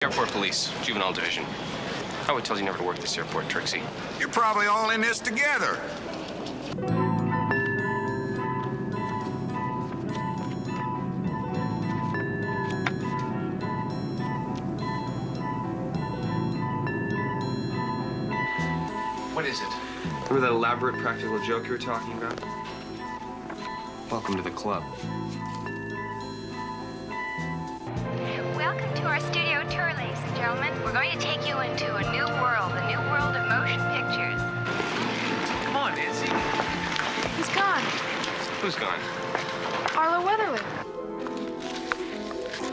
Airport Police, Juvenile Division. I would tell you never to work this airport, Trixie. You're probably all in this together. What is it? Remember that elaborate practical joke you were talking about? Welcome to the club. Welcome to our studio tour, ladies and gentlemen. We're going to take you into a new world of motion pictures. Come on, Nancy. He's gone. Who's gone? Arlo Weatherly.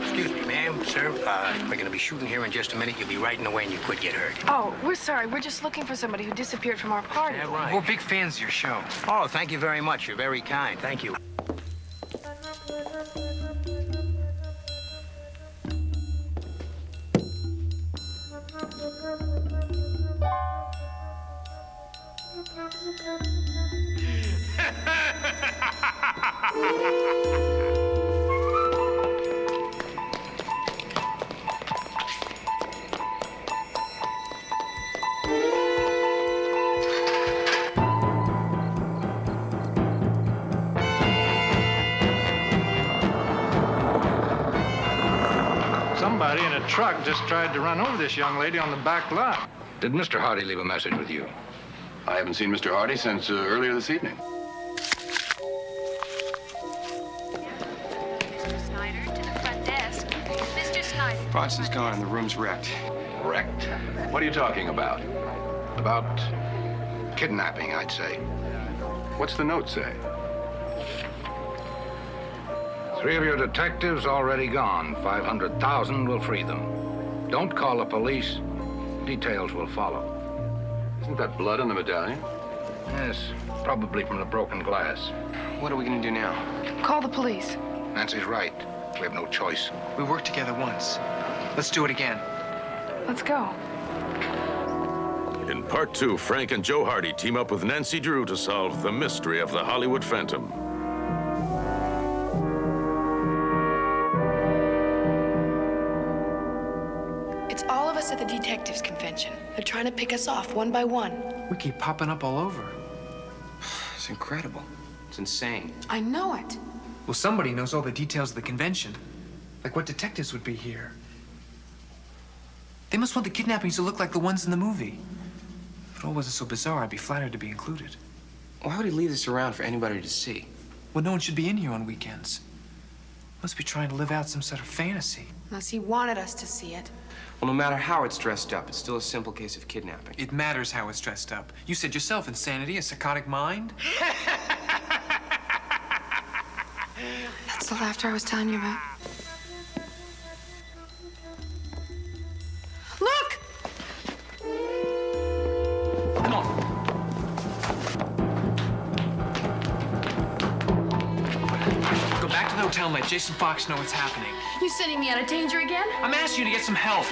Excuse me, ma'am, sir. We're going to be shooting here in just a minute. You'll be riding away and you could get hurt. Oh, we're sorry. We're just looking for somebody who disappeared from our party. Yeah, right. We're big fans of your show. Oh, thank you very much. You're very kind. Thank you. Somebody in a truck just tried to run over this young lady on the back lot. Did Mr. Hardy leave a message with you? I haven't seen Mr. Hardy since earlier this evening. Mr. Snyder, to the front desk. Mr. Snyder. Bronson's gone and the room's wrecked. Wrecked? What are you talking about? About kidnapping, I'd say. What's the note say? 3 of your detectives already gone. 500,000 will free them. Don't call the police. Details will follow. Isn't that blood on the medallion? Yes, probably from the broken glass. What are we gonna do now? Call the police. Nancy's right. We have no choice. We worked together once. Let's do it again. Let's go. In part 2, Frank and Joe Hardy team up with Nancy Drew to solve the mystery of the Hollywood Phantom. It's all of us at the detectives' convention. They're trying to pick us off one by one. We keep popping up all over. It's incredible. It's insane. I know it. Well, somebody knows all the details of the convention. Like what detectives would be here. They must want the kidnappings to look like the ones in the movie. If it all wasn't so bizarre, I'd be flattered to be included. Why would he leave this around for anybody to see? Well, no one should be in here on weekends. Must be trying to live out some sort of fantasy. Unless he wanted us to see it. Well, no matter how it's dressed up, it's still a simple case of kidnapping. It matters how it's dressed up. You said yourself, insanity, a psychotic mind. That's the laughter I was telling you about. Look! Come on. Go back to the hotel and let Jason Fox know what's happening. You sending me out of danger again? I'm asking you to get some help.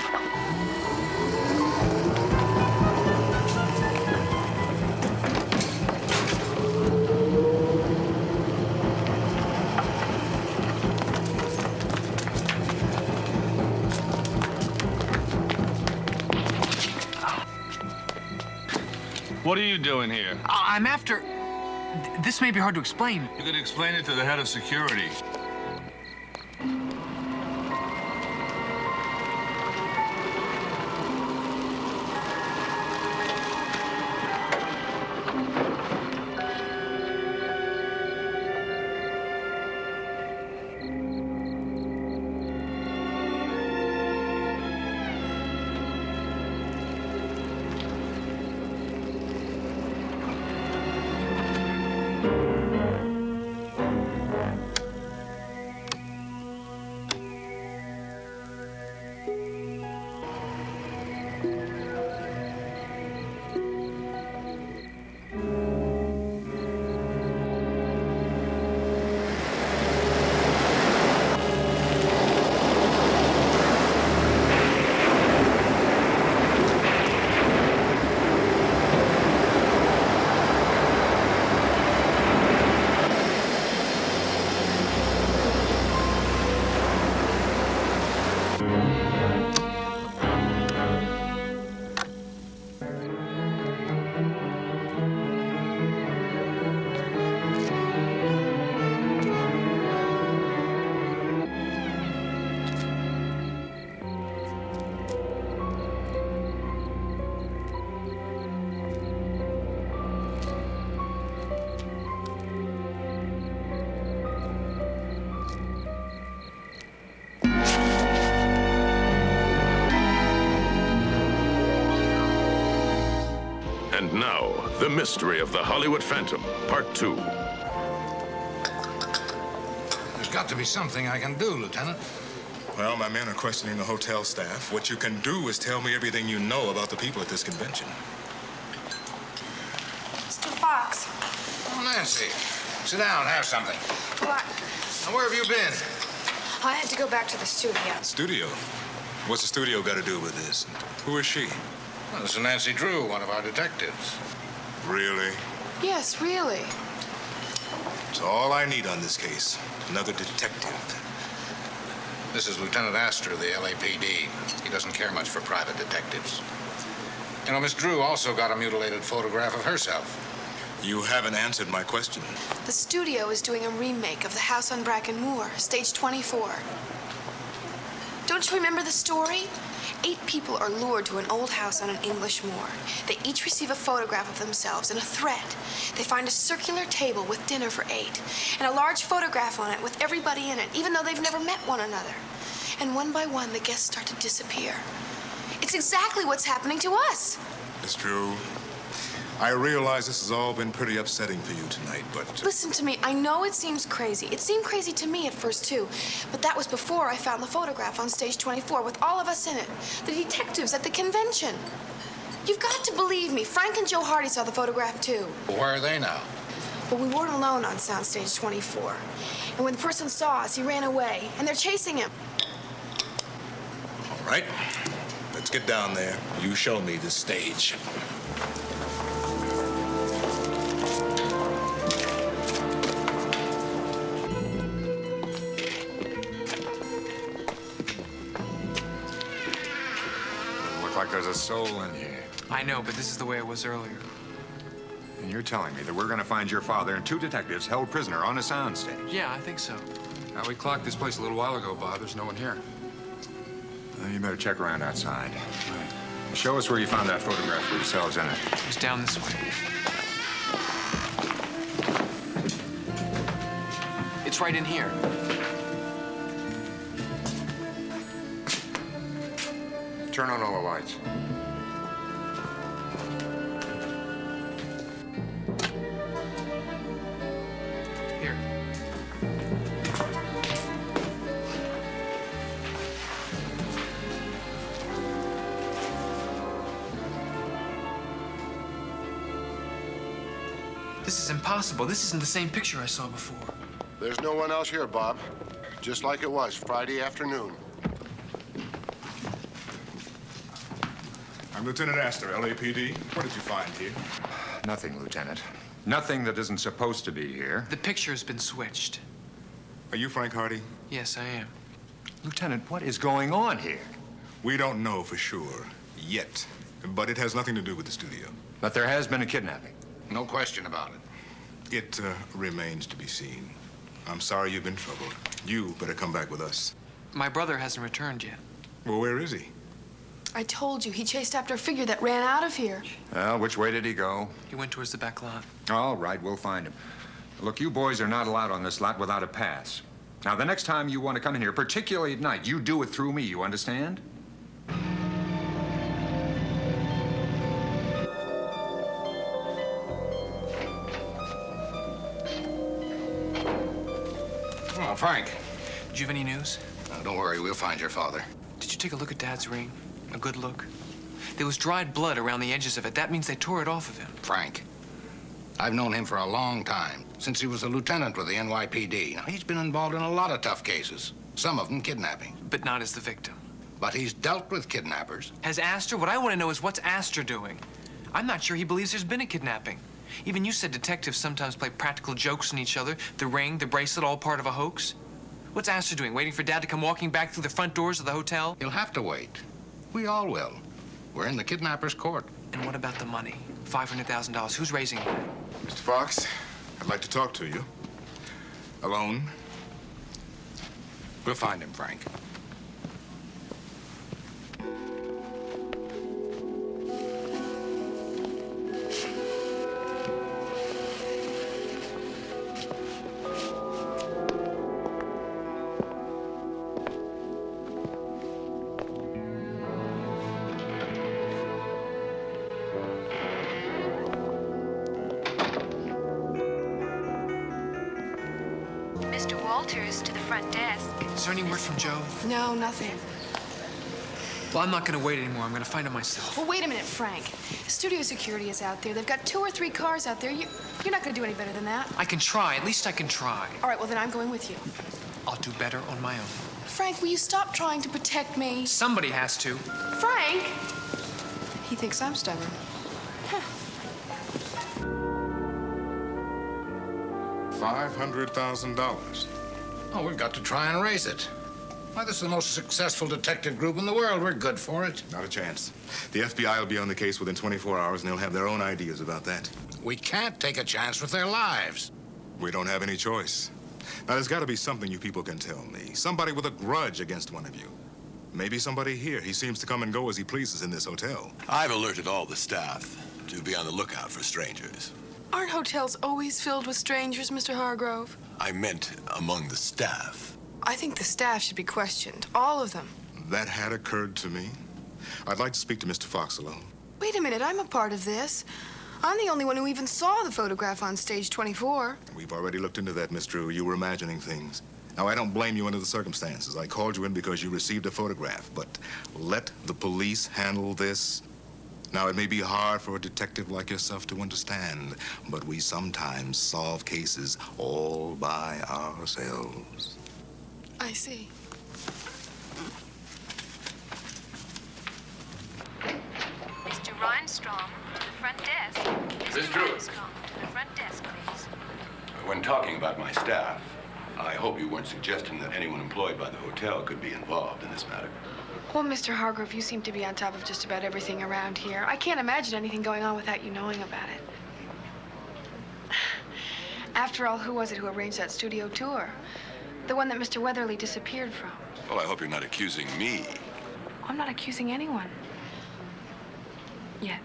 What are you doing here? I'm after... This may be hard to explain. You can explain it to the head of security. now, The Mystery of the Hollywood Phantom, Part 2. There's got to be something I can do, Lieutenant. Well, my men are questioning the hotel staff. What you can do is tell me everything you know about the people at this convention. Mr. Fox. Oh, Nancy, sit down, have something. What? Now, where have you been? I had to go back to the studio. Studio? What's the studio got to do with this? Who is she? Well, this is Nancy Drew, one of our detectives. Really? Yes, really. It's all I need on this case. Another detective. This is Lieutenant Astor of the LAPD. He doesn't care much for private detectives. You know, Miss Drew also got a mutilated photograph of herself. You haven't answered my question. The studio is doing a remake of The House on Bracken Moor, stage 24. Don't you remember the story? 8 people are lured to an old house on an English moor. They each receive a photograph of themselves and a threat. They find a circular table with dinner for 8, and a large photograph on it with everybody in it, even though they've never met one another. And one by one, the guests start to disappear. It's exactly what's happening to us. It's true. I realize this has all been pretty upsetting for you tonight, but... Listen to me. I know it seems crazy. It seemed crazy to me at first, too. But that was before I found the photograph on stage 24 with all of us in it. The detectives at the convention. You've got to believe me. Frank and Joe Hardy saw the photograph, too. Well, where are they now? But we weren't alone on soundstage 24. And when the person saw us, he ran away. And they're chasing him. All right. Let's get down there. You show me the stage. Like there's a soul in here. I know, but this is the way it was earlier. And you're telling me that we're gonna find your father and 2 detectives held prisoner on a soundstage? Yeah, I think so. We clocked this place a little while ago, Bob. There's no one here. Well, you better check around outside. Right. Show us where you found that photograph for yourselves in it. It was down this way. It's right in here. Turn on all the lights. Here. This is impossible. This isn't the same picture I saw before. There's no one else here, Bob. Just like it was Friday afternoon. I'm Lieutenant Astor, LAPD. What did you find here? Nothing, Lieutenant. Nothing that isn't supposed to be here. The picture's been switched. Are you Frank Hardy? Yes, I am. Lieutenant, what is going on here? We don't know for sure yet, but it has nothing to do with the studio. But there has been a kidnapping. No question about it. It remains to be seen. I'm sorry you've been troubled. You better come back with us. My brother hasn't returned yet. Well, where is he? I told you, he chased after a figure that ran out of here. Well, which way did he go? He went towards the back lot. All right, we'll find him. Look, you boys are not allowed on this lot without a pass. Now, the next time you want to come in here, particularly at night, you do it through me, you understand? Oh, Frank. Did you have any news? Don't worry, we'll find your father. Did you take a look at Dad's ring? A good look? There was dried blood around the edges of it. That means they tore it off of him. Frank, I've known him for a long time, since he was a lieutenant with the NYPD. Now, he's been involved in a lot of tough cases, some of them kidnapping. But not as the victim. But he's dealt with kidnappers. Has Astor? What I want to know is what's Astor doing? I'm not sure he believes there's been a kidnapping. Even you said detectives sometimes play practical jokes on each other. The ring, the bracelet, all part of a hoax. What's Astor doing? Waiting for Dad to come walking back through the front doors of the hotel? He'll have to wait. We all will. We're in the kidnapper's court. And what about the money? $500,000. Who's raising it? Mr. Fox, I'd like to talk to you. Alone? We'll find him, Frank. Walters to the front desk. Is there any word from Joe? No, nothing. Well, I'm not going to wait anymore. I'm going to find him myself. Well, wait a minute, Frank. Studio security is out there. They've got 2 or 3 cars out there. You're not going to do any better than that. I can try. At least I can try. All right, well, then I'm going with you. I'll do better on my own. Frank, will you stop trying to protect me? Somebody has to. Frank! He thinks I'm stubborn. $500,000. Oh, we've got to try and raise it. Why, this is the most successful detective group in the world. We're good for it. Not a chance. The FBI will be on the case within 24 hours, and they'll have their own ideas about that. We can't take a chance with their lives. We don't have any choice. Now, there's got to be something you people can tell me. Somebody with a grudge against one of you. Maybe somebody here. He seems to come and go as he pleases in this hotel. I've alerted all the staff to be on the lookout for strangers. Aren't hotels always filled with strangers, Mr. Hargrove? I meant among the staff. I think the staff should be questioned. All of them. That had occurred to me. I'd like to speak to Mr. Fox alone. Wait a minute, I'm a part of this. I'm the only one who even saw the photograph on stage 24. We've already looked into that, Miss Drew. You were imagining things. Now, I don't blame you under the circumstances. I called you in because you received a photograph, but let the police handle this. Now, it may be hard for a detective like yourself to understand, but we sometimes solve cases all by ourselves. I see. Mr. Rhinestrom to the front desk. Miss Drew. Rhinestrom to the front desk, please. When talking about my staff, I hope you weren't suggesting that anyone employed by the hotel could be involved in this matter. Well, Mr. Hargrove, you seem to be on top of just about everything around here. I can't imagine anything going on without you knowing about it. After all, who was it who arranged that studio tour? The one that Mr. Weatherly disappeared from. Well, I hope you're not accusing me. I'm not accusing anyone. Yet.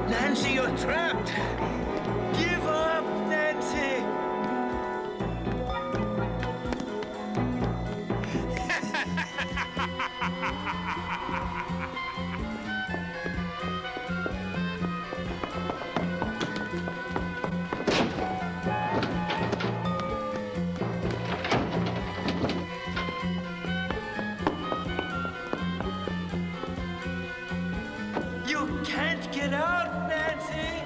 Nancy, you're trapped! Give up, Nancy! You can't get out, Nancy!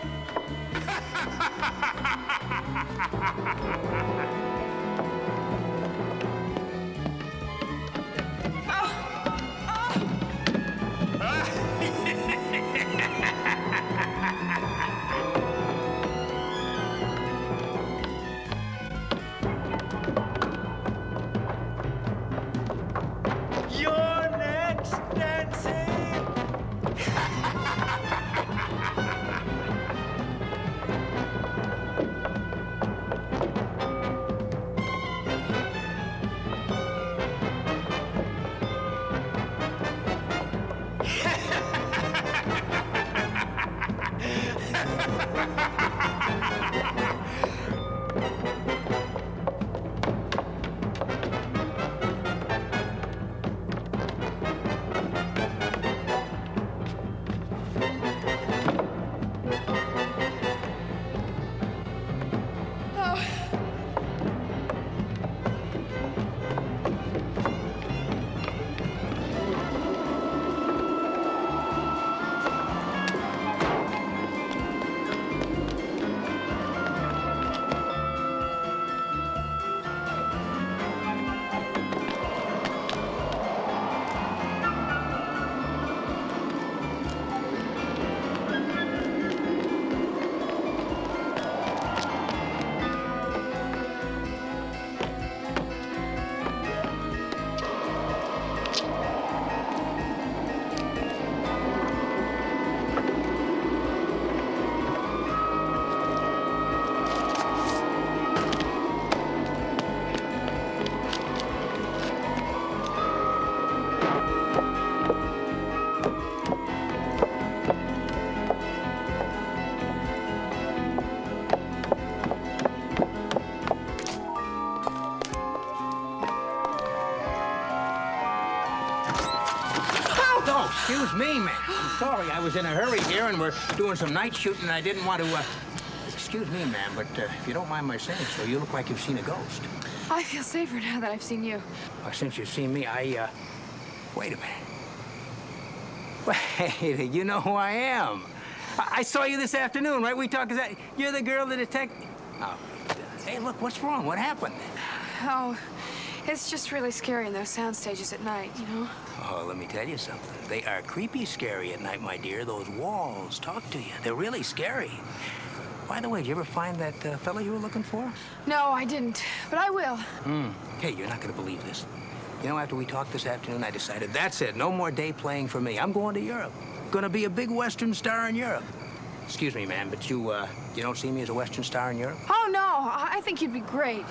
Excuse me, man. I'm sorry. I was in a hurry here, and we're doing some night shooting, and I didn't want to, Excuse me, ma'am, but if you don't mind my saying so, you look like you've seen a ghost. I feel safer now that I've seen you. Since you've seen me, Wait a minute. Wait, you know who I am. I saw you this afternoon, right? We talked, you're the girl, the detective. Oh, hey, look, what's wrong? What happened? Oh, it's just really scary in those sound stages at night, you know? Oh, let me tell you something. They are creepy scary at night, my dear. Those walls talk to you. They're really scary. By the way, did you ever find that fellow you were looking for? No, I didn't, but I will. Hey, you're not going to believe this. You know, after we talked this afternoon, I decided that's it. No more day playing for me. I'm going to Europe. Gonna be a big Western star in Europe. Excuse me, ma'am, but you don't see me as a Western star in Europe? Oh, no, I think you'd be great.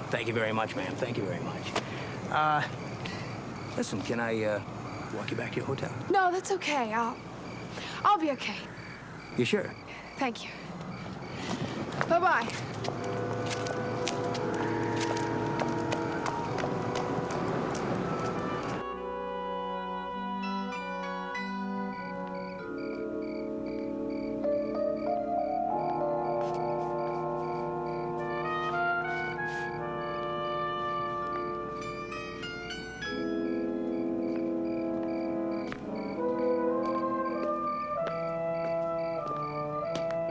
Thank you very much, ma'am. Thank you very much. Listen, can I walk you back to your hotel? No, that's okay. I'll be okay. You sure? Thank you. Bye-bye.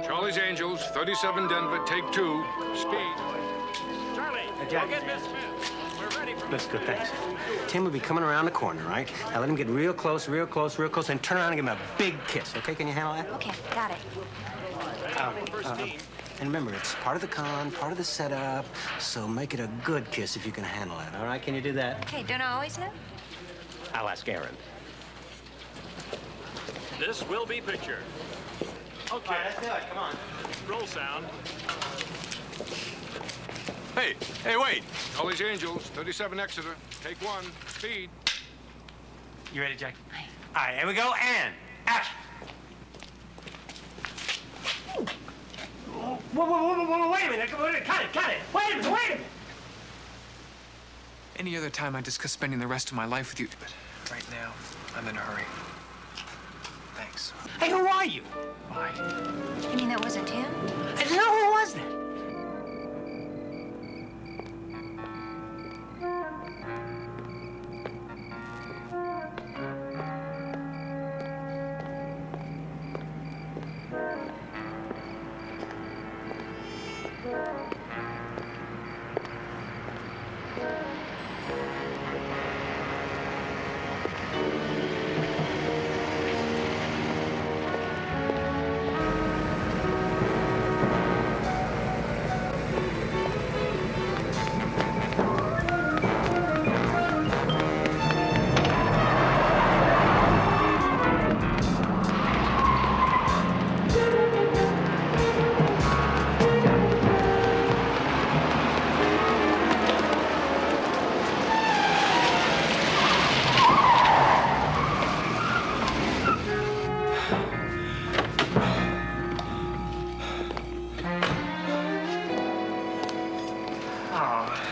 Charlie's Angels, 37 Denver, take 2, speed. Charlie, Jack. go get Miss Smith. We're ready for That's good, thanks. Tim will be coming around the corner, right? Now let him get real close, real close, real close, and turn around and give him a big kiss, okay? Can you handle that? Okay, got it. And remember, it's part of the con, part of the setup, so make it a good kiss if you can handle it, all right? Can you do that? Okay, don't I always know? I'll ask Aaron. This will be pictured. Okay. All right, let's do it. Come on. Roll sound. Hey, wait. Charlie's Angels, 37 Exeter, take 1, speed. You ready, Jack? All right, here we go, and action. Whoa, wait a minute. Cut it. Wait a minute. Any other time I'd discuss spending the rest of my life with you, but right now, I'm in a hurry. Thanks. Hey, who are you? Bye. You mean that wasn't him? No, who was that?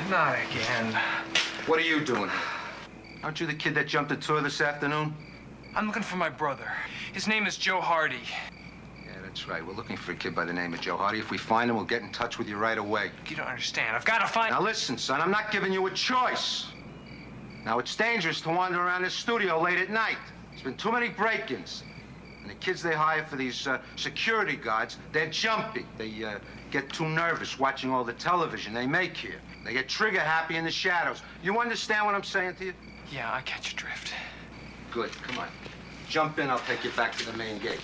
Not again. What are you doing here? Aren't you the kid that jumped the tour this afternoon? I'm looking for my brother. His name is Joe Hardy. Yeah, that's right. We're looking for a kid by the name of Joe Hardy. If we find him, we'll get in touch with you right away. You don't understand. I've got to find... Now listen, son, I'm not giving you a choice. Now, it's dangerous to wander around this studio late at night. There's been too many break-ins. And the kids they hire for these security guards, they're jumpy. They get too nervous watching all the television they make here. They get trigger-happy in the shadows. You understand what I'm saying to you? Yeah, I catch your drift. Good, come on. Jump in, I'll take you back to the main gate.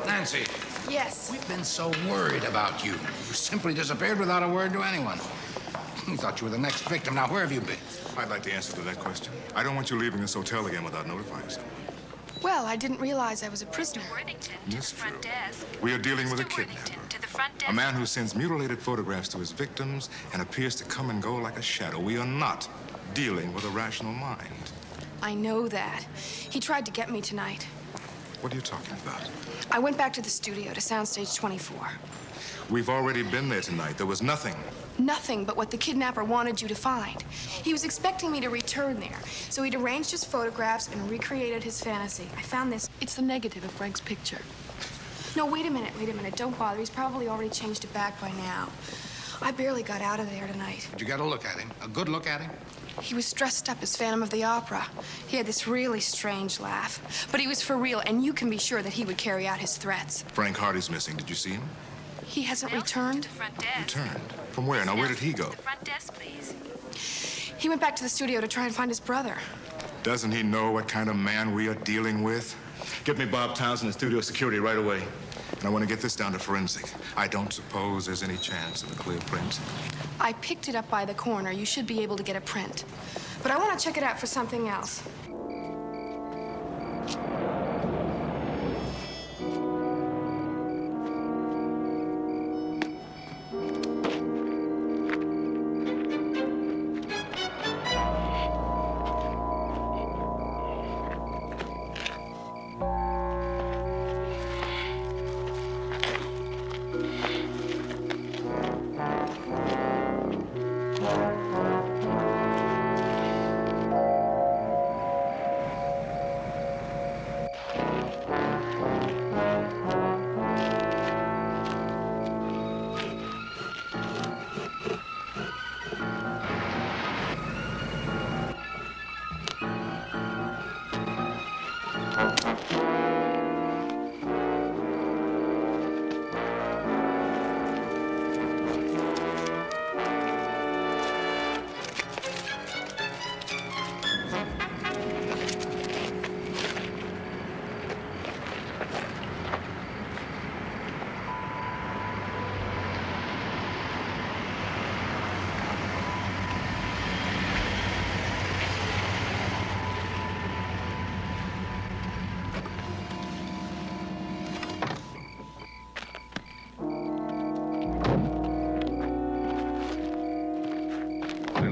Nancy. Yes. We've been so worried about you. You simply disappeared without a word to anyone. We thought you were the next victim. Now, where have you been? I'd like to answer to that question. I don't want you leaving this hotel again without notifying someone. Well, I didn't realize I was a prisoner. Miss Drew, we are dealing with a kidnapper. A man who sends mutilated photographs to his victims and appears to come and go like a shadow. We are not dealing with a rational mind. I know that. He tried to get me tonight. What are you talking about? I went back to the studio, to Soundstage 24. We've already been there tonight. There was nothing. Nothing but what the kidnapper wanted you to find. He was expecting me to return there, so he'd arranged his photographs and recreated his fantasy. I found this. It's the negative of Frank's picture. No, wait a minute. Don't bother. He's probably already changed it back by now. I barely got out of there tonight. Did you get a look at him? A good look at him? He was dressed up as Phantom of the Opera. He had this really strange laugh. But he was for real, and you can be sure that he would carry out his threats. Frank Hardy's missing. Did you see him? He hasn't returned. Returned? From where? Now, where did he go? Front desk, please. He went back to the studio to try and find his brother. Doesn't he know what kind of man we are dealing with? Get me Bob Townsend in studio security right away. And I want to get this down to forensic. I don't suppose there's any chance of a clear print. I picked it up by the corner. You should be able to get a print. But I want to check it out for something else.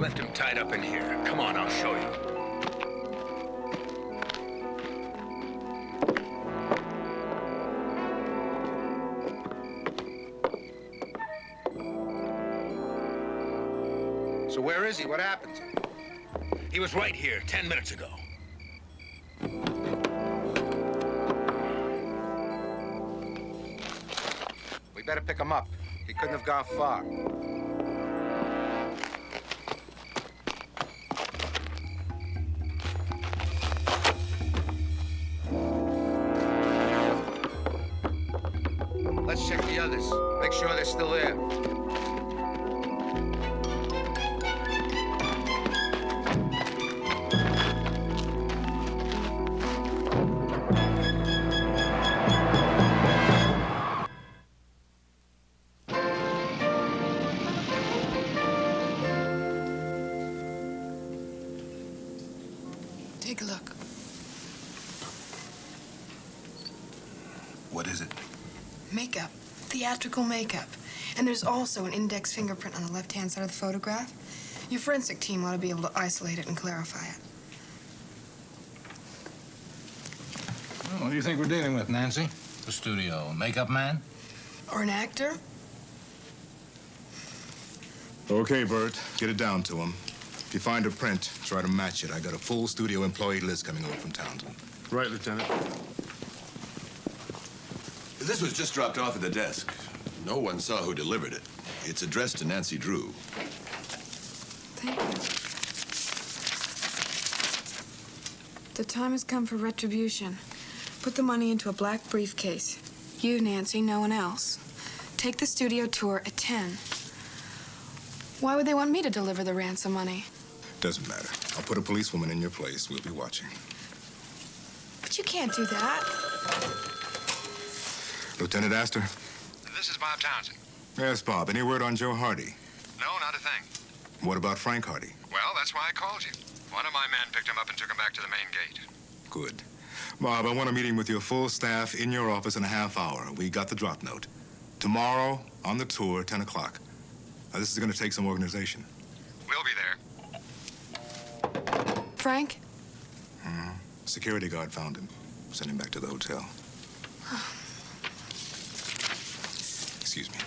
Left him tied up in here. Come on, I'll show you. So where is he? What happened? He was right here 10 minutes ago. better pick him up. He couldn't have gone far. Let's check the others. Make sure they're still there. Take a look. What is it? Makeup. Theatrical makeup. And there's also an index fingerprint on the left-hand side of the photograph. Your forensic team ought to be able to isolate it and clarify it. Well, what do you think we're dealing with, Nancy? The studio makeup man? Or an actor? Okay, Bert, get it down to him. If you find a print, try to match it. I got a full studio employee list coming over from Townsend. Right, Lieutenant. This was just dropped off at the desk. No one saw who delivered it. It's addressed to Nancy Drew. Thank you. The time has come for retribution. Put the money into a black briefcase. You, Nancy, no one else. Take the studio tour at 10. Why would they want me to deliver the ransom money? Doesn't matter. I'll put a policewoman in your place. We'll be watching. But you can't do that. Lieutenant Astor? This is Bob Townsend. Yes, Bob. Any word on Joe Hardy? No, not a thing. What about Frank Hardy? Well, that's why I called you. One of my men picked him up and took him back to the main gate. Good. Bob, I want a meeting with your full staff in your office in a half hour. We got the drop note. Tomorrow, on the tour, 10 o'clock. Now, this is going to take some organization. We'll be there. Frank? Security guard found him. Sent him back to the hotel. Excuse me.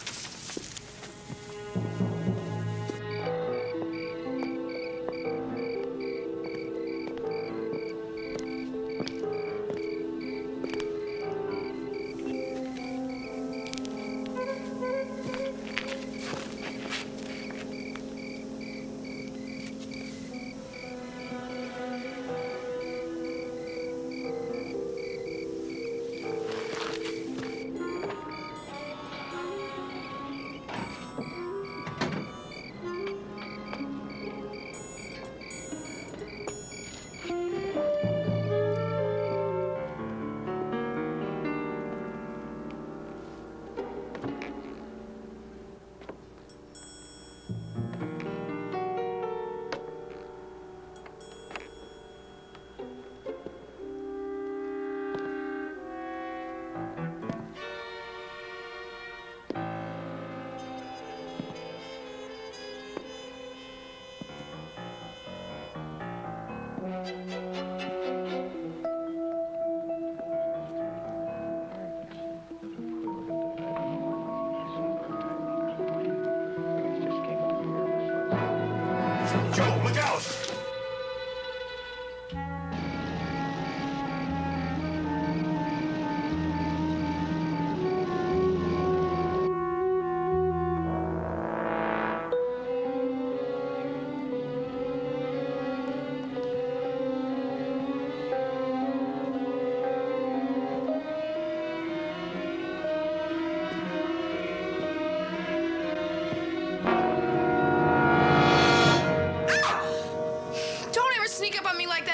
Joe, look out!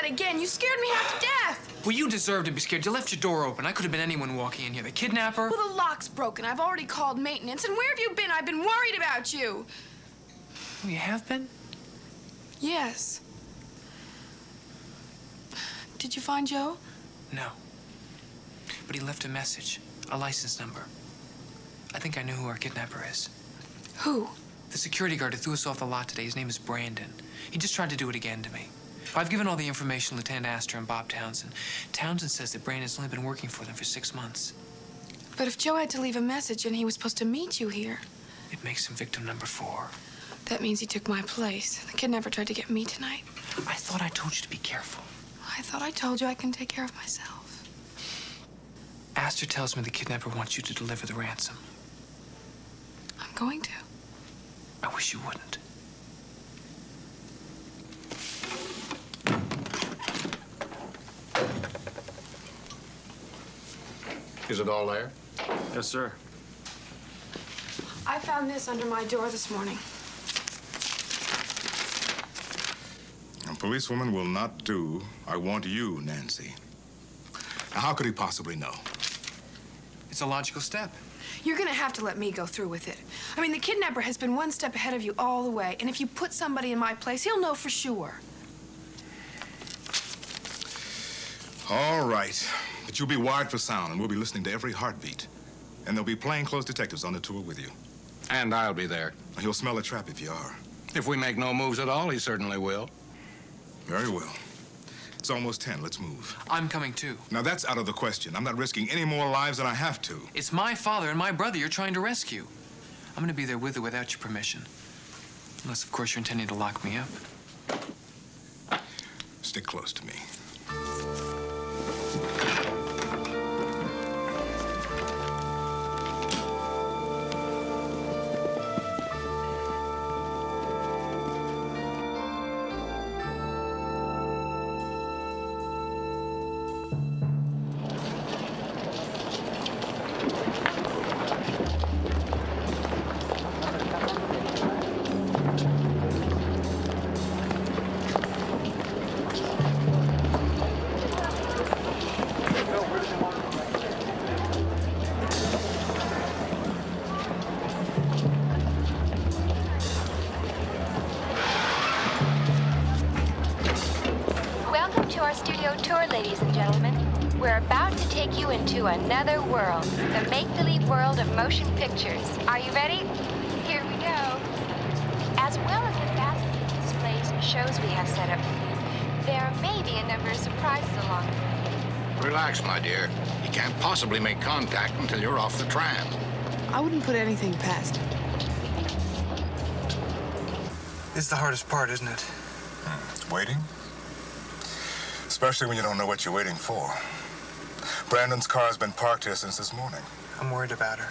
Again, you scared me half to death. Well, you deserve to be scared. You left your door open. I could have been anyone walking in here. The kidnapper? Well, the lock's broken. I've already called maintenance. And where have you been? I've been worried about you. Oh, you have been? Yes. Did you find Joe? No. But he left a message, a license number. I think I know who our kidnapper is. Who? The security guard who threw us off the lot today. His name is Brandon. He just tried to do it again to me. I've given all the information to Lieutenant Astor and Bob Townsend. Townsend says that Brandon's only been working for them for 6 months. But if Joe had to leave a message and he was supposed to meet you here... It makes him victim number 4. That means he took my place. The kidnapper tried to get me tonight. I thought I told you to be careful. I thought I told you I can take care of myself. Astor tells me the kidnapper wants you to deliver the ransom. going to. I wish you wouldn't. Is it all there? Yes, sir. I found this under my door this morning. A policewoman will not do. I want you, Nancy. Now, how could he possibly know? It's a logical step. You're gonna have to let me go through with it. I mean, the kidnapper has been one step ahead of you all the way, and if you put somebody in my place, he'll know for sure. All right. But you'll be wired for sound, and we'll be listening to every heartbeat. And there'll be plainclothes detectives on the tour with you. And I'll be there. He'll smell a trap if you are. If we make no moves at all, he certainly will. Very well. It's almost 10. Let's move. I'm coming too. Now, that's out of the question. I'm not risking any more lives than I have to. It's my father and my brother you're trying to rescue. I'm gonna be there with or without your permission. Unless, of course, you're intending to lock me up. Stick close to me. Welcome to our studio tour, ladies and gentlemen. We're about to take you into another world, the make-believe world of motion pictures. Are you ready? Here we go. As well as the fascinating displays and shows we have set up for you, there may be a number of surprises along the way. Relax, my dear. You can't possibly make contact until you're off the tram. I wouldn't put anything past him. This is the hardest part, isn't it? Waiting? Especially when you don't know what you're waiting for. Brandon's car's been parked here since this morning. I'm worried about her.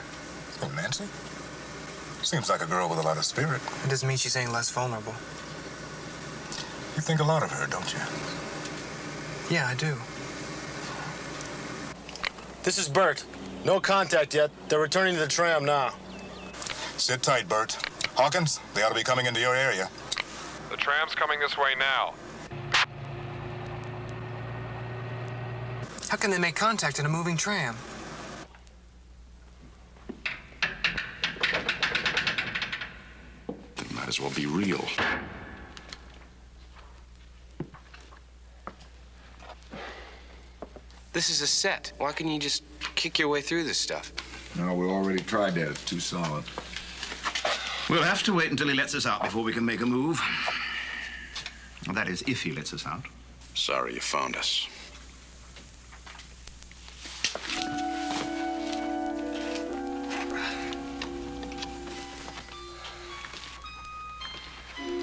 Oh, Nancy? Seems like a girl with a lot of spirit. It doesn't mean she's any less vulnerable. You think a lot of her, don't you? Yeah, I do. This is Bert. No contact yet. They're returning to the tram now. Sit tight, Bert. Hawkins, they ought to be coming into your area. The tram's coming this way now. How can they make contact in a moving tram? It might as well be real. This is a set. Why can't you just kick your way through this stuff? No, we already tried that. It's too solid. We'll have to wait until he lets us out before we can make a move. That is, if he lets us out. Sorry you found us.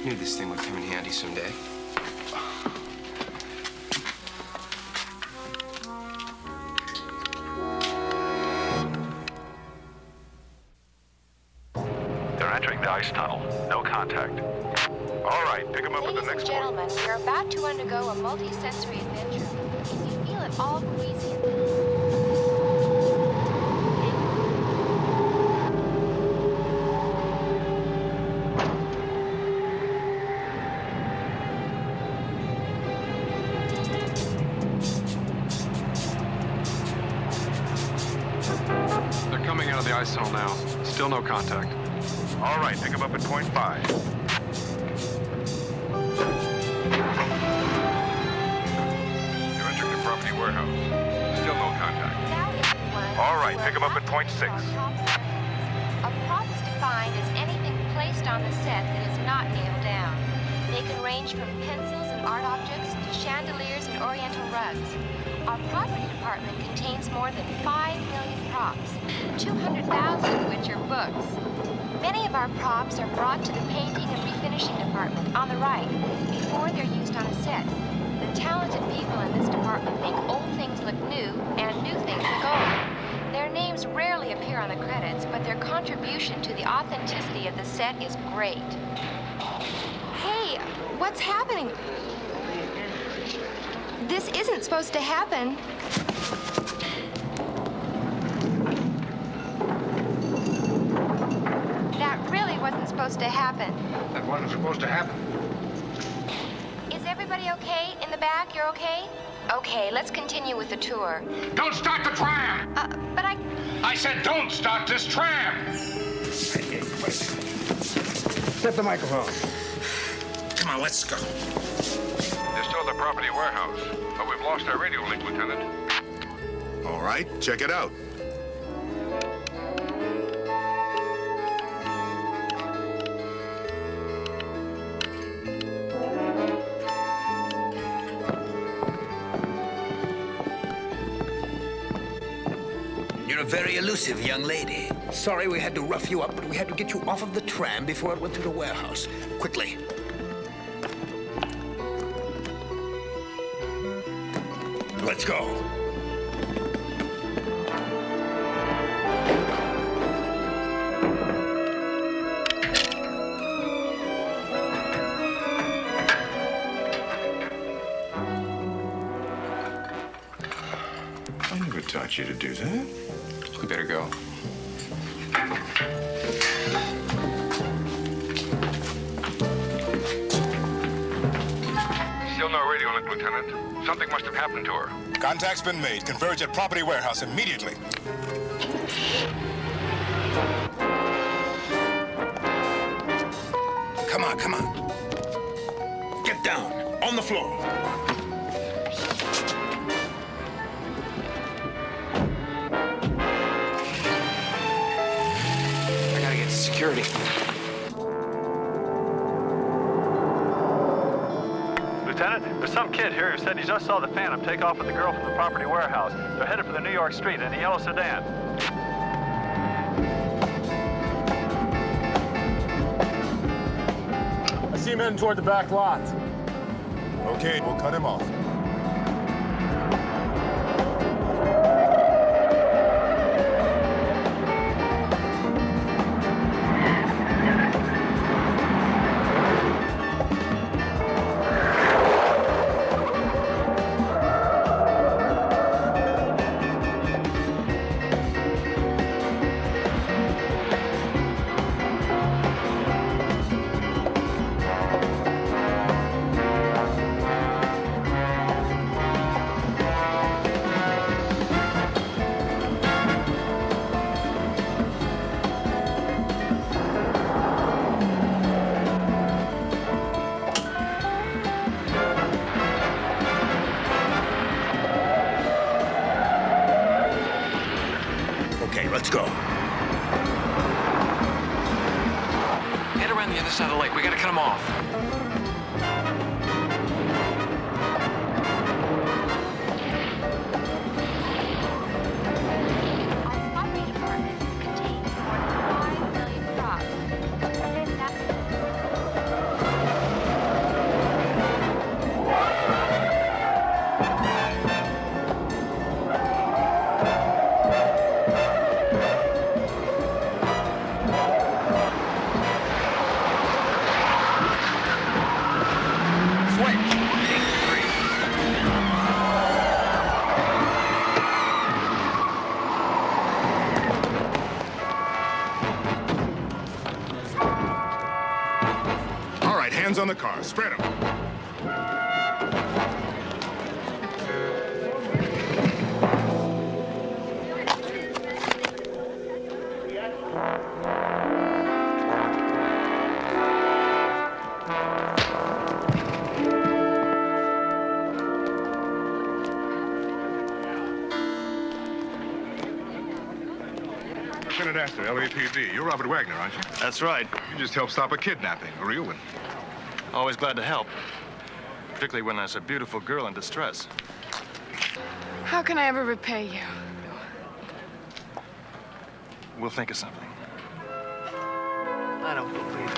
Knew this thing would come in handy someday. They're entering the ice tunnel. No contact. All right, pick them up at the next point. Ladies and gentlemen, we're about to undergo a multi-sensory adventure. If you feel at all queasy and They're coming out of the ice tunnel now. Still no contact. All right, pick them up at point 5. They're entering the property warehouse. Still no contact. All right, pick them up at point 6. A prop is defined as anything placed on the set that is not nailed down. They can range from pencils and art objects to chandeliers and oriental rugs. Our property department contains more than 5 million props, 200,000 of which are books. Many of our props are brought to the painting and refinishing department on the right before they're used on a set. The talented people in this department make old things look new and new things look old. Their names actors rarely appear on the credits, but their contribution to the authenticity of the set is great. Hey, what's happening? This isn't supposed to happen. That really wasn't supposed to happen. That wasn't supposed to happen. Is everybody okay? In the back, you're okay? Okay, let's continue with the tour. Don't start the tram! But I said don't start this tram! Set the microphone. Come on, let's go. They're still at the property warehouse, but we've lost our radio link, Lieutenant. All right, check it out. You're a very elusive young lady. Sorry we had to rough you up, but we had to get you off of the tram before it went through the warehouse. Quickly. Let's go. I never taught you to do that. We better go. Still no radio link, Lieutenant. Something must have happened to her. Contact's been made. Converge at property warehouse immediately. Come on, come on. Get down. On the floor. I gotta get to security. Lieutenant, there's some kid here who said he just saw the Phantom take off with the girl from the property warehouse. They're headed for the New York street in a yellow sedan. I see him heading toward the back lot. Okay, we'll cut him off. Okay, let's go. Head around the other side of the lake. We gotta cut him off. Our pottery department contains more than 5 million props. All right, hands on the car. Spread them. Lieutenant Astor, LAPD. You're Robert Wagner, aren't you? That's right. You just helped stop a kidnapping, a real one. Always glad to help. Particularly when there's a beautiful girl in distress. How can I ever repay you? We'll think of something. I don't believe it.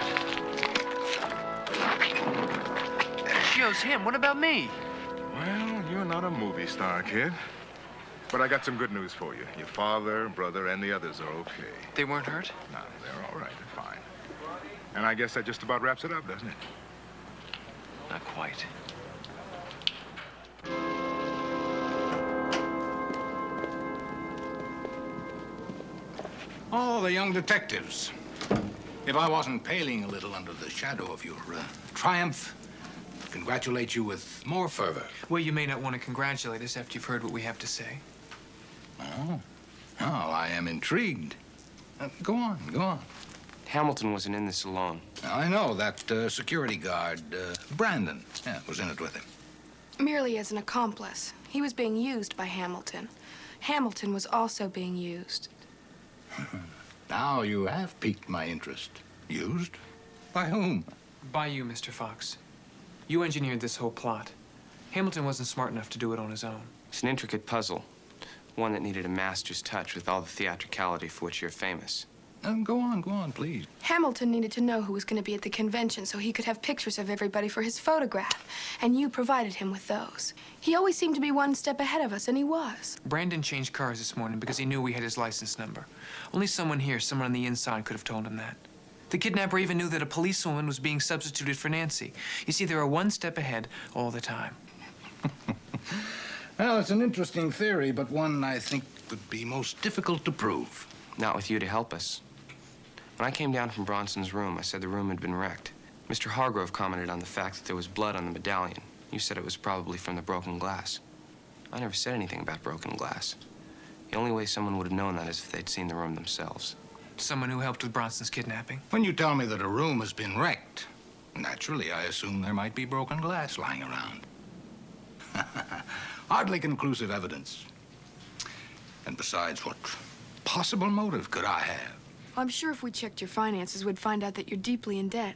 That show's him. What about me? Well, you're not a movie star, kid. But I got some good news for you. Your father, brother, and the others are okay. They weren't hurt? No, they're all right. They're fine. And I guess that just about wraps it up, doesn't it? Not quite. Oh, the young detectives. If I wasn't paling a little under the shadow of your triumph, I'd congratulate you with more fervor. Well, you may not want to congratulate us after you've heard what we have to say. Oh, I am intrigued. Go on, go on. Hamilton wasn't in this alone. I know that security guard, Brandon, was in it with him. Merely as an accomplice. He was being used by Hamilton. Hamilton was also being used. Now you have piqued my interest. Used? By whom? By you, Mr. Fox. You engineered this whole plot. Hamilton wasn't smart enough to do it on his own. It's an intricate puzzle. One that needed a master's touch with all the theatricality for which you're famous. Go on, please. Hamilton needed to know who was going to be at the convention so he could have pictures of everybody for his photograph. And you provided him with those. He always seemed to be one step ahead of us, and he was. Brandon changed cars this morning because he knew we had his license number. Only someone here, someone on the inside, could have told him that. The kidnapper even knew that a policewoman was being substituted for Nancy. You see, they are one step ahead all the time. Well, it's an interesting theory, but one I think would be most difficult to prove. Not with you to help us. When I came down from Bronson's room, I said the room had been wrecked. Mr. Hargrove commented on the fact that there was blood on the medallion. You said it was probably from the broken glass. I never said anything about broken glass. The only way someone would have known that is if they'd seen the room themselves. Someone who helped with Bronson's kidnapping? When you tell me that a room has been wrecked, naturally I assume there might be broken glass lying around. Hardly conclusive evidence. And besides, what possible motive could I have? I'm sure if we checked your finances, we'd find out that you're deeply in debt.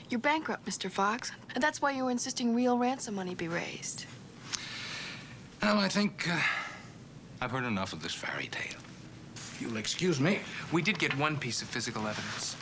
You're bankrupt, Mr. Fox. And that's why you were insisting real ransom money be raised. Well, I think I've heard enough of this fairy tale. If you'll excuse me. We did get one piece of physical evidence.